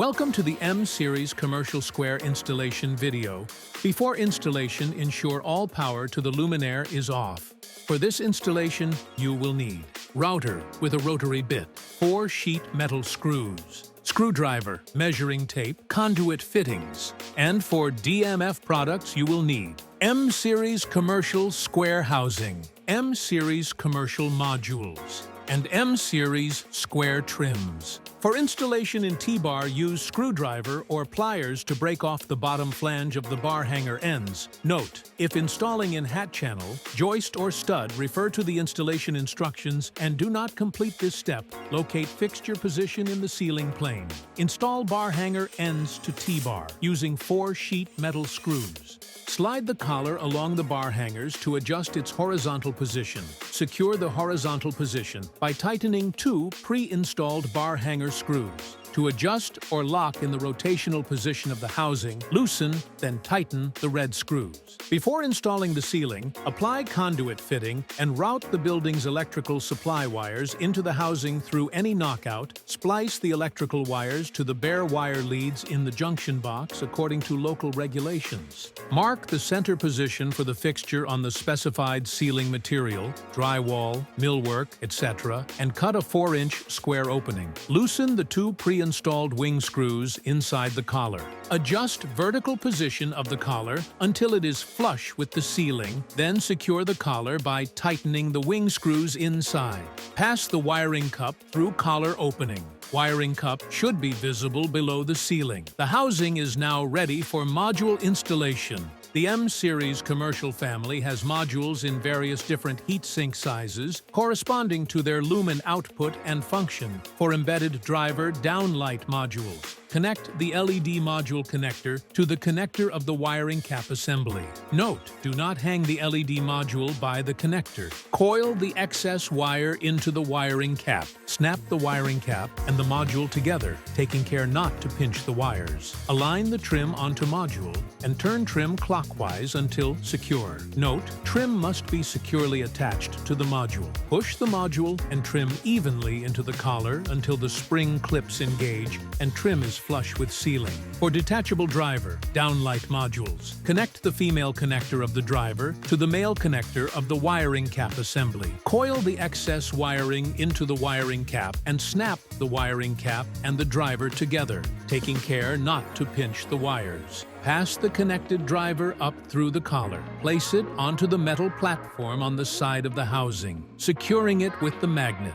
Welcome to the M-Series Commercial Square installation video. Before installation, ensure all power to the luminaire is off. For this installation, you will need router with a rotary bit, 4 sheet metal screws, screwdriver, measuring tape, conduit fittings, and for DMF products you will need M-Series Commercial Square Housing, M-Series Commercial Modules, and M-Series Square Trims. For installation in T-bar, use screwdriver or pliers to break off the bottom flange of the bar hanger ends. Note: if installing in hat channel, joist or stud, refer to the installation instructions and do not complete this step. Locate fixture position in the ceiling plane. Install bar hanger ends to T-bar using 4 sheet metal screws. Slide the collar along the bar hangers to adjust its horizontal position. Secure the horizontal position by tightening 2 pre-installed bar hanger screws. To adjust or lock in the rotational position of the housing, loosen, then tighten the red screws. Before installing the ceiling, apply conduit fitting and route the building's electrical supply wires into the housing through any knockout. Splice the electrical wires to the bare wire leads in the junction box according to local regulations. Mark the center position for the fixture on the specified ceiling material, drywall, millwork, etc., and cut a 4-inch square opening. Loosen the 2 pre-installed wing screws inside the collar. Adjust vertical position of the collar until it is flush with the ceiling, then secure the collar by tightening the wing screws inside. Pass the wiring cup through collar opening. Wiring cup should be visible below the ceiling. The housing is now ready for module installation. The M-Series commercial family has modules in various different heatsink sizes corresponding to their Lumen output and function. For embedded driver Downlight modules, connect the LED module connector to the connector of the wiring cap assembly. Note: do not hang the LED module by the connector. Coil the excess wire into the wiring cap. Snap the wiring cap and the module together, taking care not to pinch the wires. Align the trim onto module and turn trim clockwise until secure. Note: trim must be securely attached to the module. Push the module and trim evenly into the collar until the spring clips engage and trim is flush with ceiling. For detachable driver Downlight modules, connect the female connector of the driver to the male connector of the wiring cap assembly. Coil the excess wiring into the wiring cap and snap the wiring cap and the driver together, taking care not to pinch the wires. Pass the connected driver up through the collar. Place it onto the metal platform on the side of the housing, securing it with the magnet.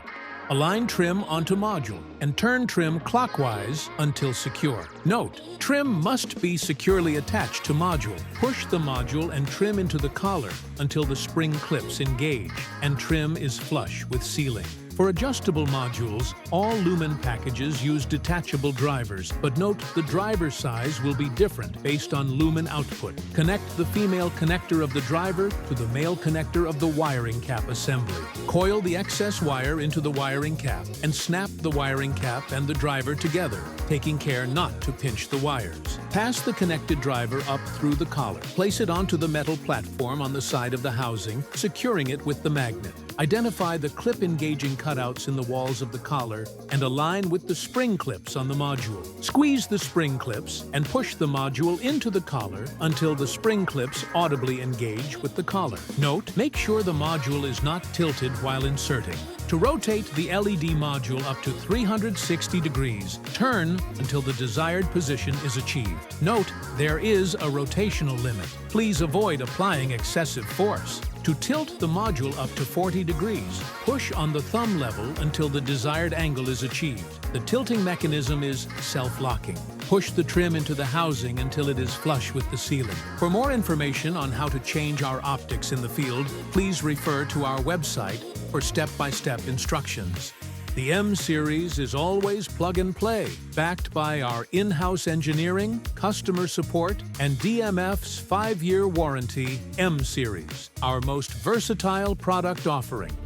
Align trim onto module and turn trim clockwise until secure. Note: trim must be securely attached to module. Push the module and trim into the collar until the spring clips engage and trim is flush with ceiling. For adjustable modules, all Lumen packages use detachable drivers, but note the driver size will be different based on Lumen output. Connect the female connector of the driver to the male connector of the wiring cap assembly. Coil the excess wire into the wiring cap and snap the wiring cap and the driver together, taking care not to pinch the wires. Pass the connected driver up through the collar. Place it onto the metal platform on the side of the housing, securing it with the magnet. Identify the clip engaging cutouts in the walls of the collar and align with the spring clips on the module. Squeeze the spring clips and push the module into the collar until the spring clips audibly engage with the collar. Note: make sure the module is not tilted while inserting. To rotate the LED module up to 360 degrees, turn until the desired position is achieved. Note: there is a rotational limit. Please avoid applying excessive force. To tilt the module up to 40 degrees, push on the thumb level until the desired angle is achieved. The tilting mechanism is self-locking. Push the trim into the housing until it is flush with the ceiling. For more information on how to change our optics in the field, please refer to our website for step-by-step instructions. The M-Series is always plug and play, backed by our in-house engineering, customer support, and DMF's 5-year warranty. M-Series, our most versatile product offering.